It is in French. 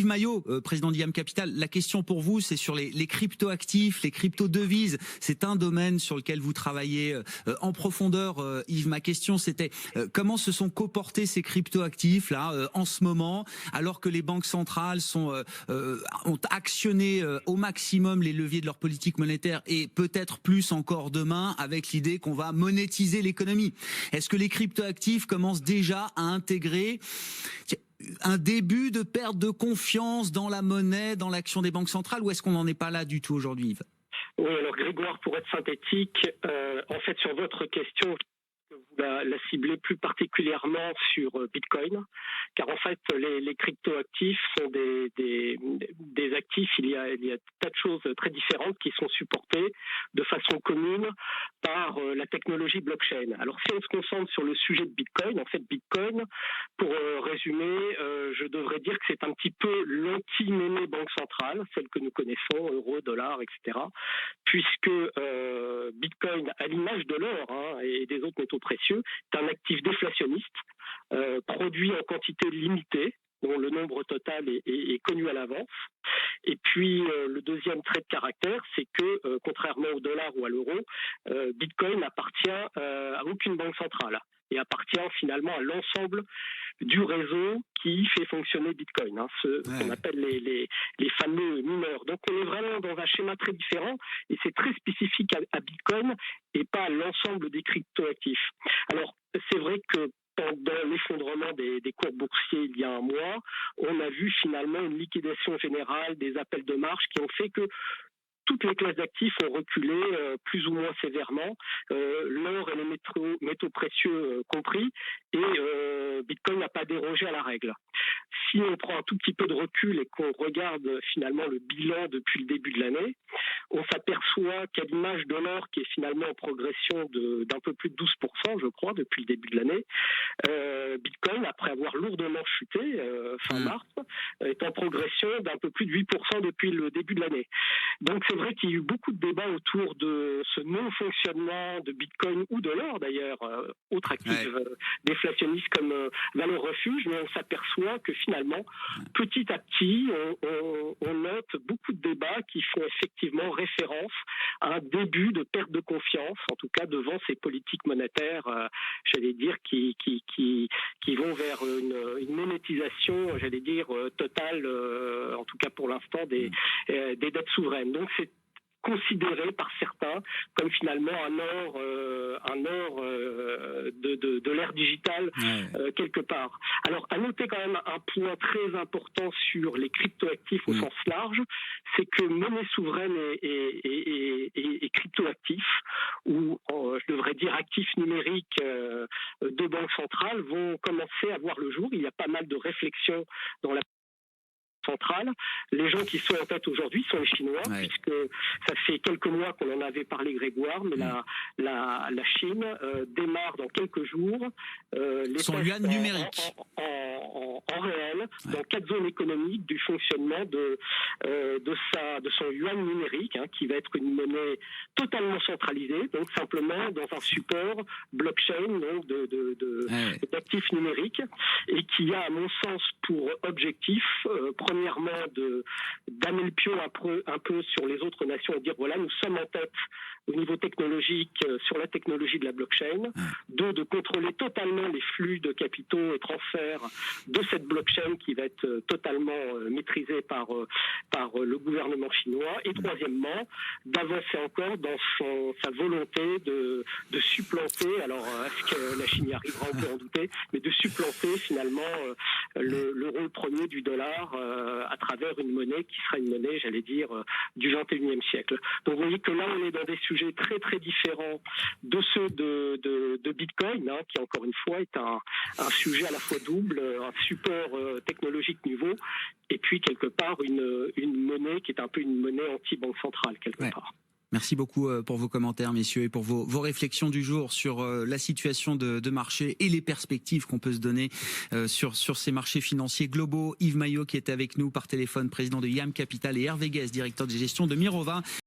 Maillot, président d'IAM Capital, la question pour vous, c'est sur les crypto-actifs, les crypto-devises. C'est un domaine sur lequel vous travaillez en profondeur. Yves, ma question, c'était comment se sont comportés ces crypto-actifs là en ce moment, alors que les banques centrales ont actionné au maximum les leviers de leur politique monétaire et peut-être plus encore demain avec l'idée qu'on va monétiser l'économie. Est-ce que les crypto-actifs commencent déjà à intégrer un début de perte de confiance dans la monnaie, dans l'action des banques centrales, ou est-ce qu'on n'en est pas là du tout aujourd'hui, Yves? Oui, alors Grégoire, pour être synthétique, en fait sur votre question, vous la ciblez plus particulièrement sur Bitcoin, car en fait les crypto-actifs sont des actifs, il y a tas de choses très différentes qui sont supportées de façon commune par la technologie blockchain. Alors si on se concentre sur le sujet de Bitcoin, en fait Bitcoin, pour résumer, je devrais dire que c'est un petit peu l'anti-monnaie banque centrale, celle que nous connaissons, euro, dollar, etc. Puisque Bitcoin, à l'image de l'or et des autres métaux précieux, est un actif déflationniste, produit en quantité limitée, dont le nombre total est connu à l'avance. Et puis, le deuxième trait de caractère, c'est que, contrairement au dollar ou à l'euro, Bitcoin n'appartient à aucune banque centrale et appartient finalement à l'ensemble du réseau qui fait fonctionner Bitcoin, ce qu'on appelle les fameux mineurs. Donc on est vraiment dans un schéma très différent et c'est très spécifique à Bitcoin et pas à l'ensemble des cryptoactifs. Alors c'est vrai que pendant l'effondrement des cours boursiers il y a un mois, on a vu finalement une liquidation générale des appels de marge qui ont fait que toutes les classes d'actifs ont reculé plus ou moins sévèrement, l'or et les métaux précieux compris, et Bitcoin n'a pas dérogé à la règle. Si on prend un tout petit peu de recul et qu'on regarde finalement le bilan depuis le début de l'année, on s'aperçoit qu'à l'image de l'or qui est finalement en progression d'un peu plus de 12%, je crois, depuis le début de l'année, Bitcoin, après avoir lourdement chuté fin mars, est en progression d'un peu plus de 8% depuis le début de l'année. Donc c'est vrai qu'il y a eu beaucoup de débats autour de ce non-fonctionnement de Bitcoin ou de l'or d'ailleurs, autre actif déflationniste comme valeur refuge, mais on s'aperçoit que finalement, petit à petit, on note beaucoup de débats qui font effectivement référence à un début de perte de confiance, en tout cas devant ces politiques monétaires, j'allais dire, qui vont vers une monétisation, j'allais dire, totale, en tout cas pour l'instant, des dettes souveraines. Donc c'est considéré par certains comme finalement un or de l'ère digitale quelque part. Alors à noter quand même un point très important sur les cryptoactifs au sens large, c'est que monnaie souveraine et cryptoactifs, ou je devrais dire actifs numériques de banques centrales, vont commencer à voir le jour. Il y a pas mal de réflexions dans la centrale. Les gens qui sont en tête aujourd'hui sont les Chinois, puisque ça fait quelques mois qu'on en avait parlé, Grégoire, mais la Chine démarre dans quelques jours son yuan numérique en réel dans 4 zones économiques du fonctionnement de son yuan numérique, qui va être une monnaie totalement centralisée, donc simplement dans un support blockchain, donc d'actifs numériques, et qui a, à mon sens, pour objectif premièrement d'amener le pion un peu sur les autres nations et dire voilà, nous sommes en tête au niveau technologique sur la technologie de la blockchain. 2, de contrôler totalement les flux de capitaux et transferts de cette blockchain qui va être totalement maîtrisée par le gouvernement chinois. Et troisièmement, d'avancer encore dans sa volonté de supplanter, alors est-ce que la Chine y arrivera, on peut en douter, mais de supplanter finalement le rôle premier du dollar à travers une monnaie qui sera une monnaie, j'allais dire, du 21e siècle. Donc vous voyez que là, on est dans des sujets très très différents de ceux de Bitcoin, qui encore une fois est un sujet à la fois double, un support technologique nouveau, et puis quelque part une monnaie qui est un peu une monnaie anti-banque centrale quelque part. Merci beaucoup pour vos commentaires, messieurs, et pour vos réflexions du jour sur la situation de marché et les perspectives qu'on peut se donner sur ces marchés financiers globaux. Yves Maillot qui était avec nous par téléphone, président de IAM Capital, et Hervé Guest, directeur de gestion de Mirova.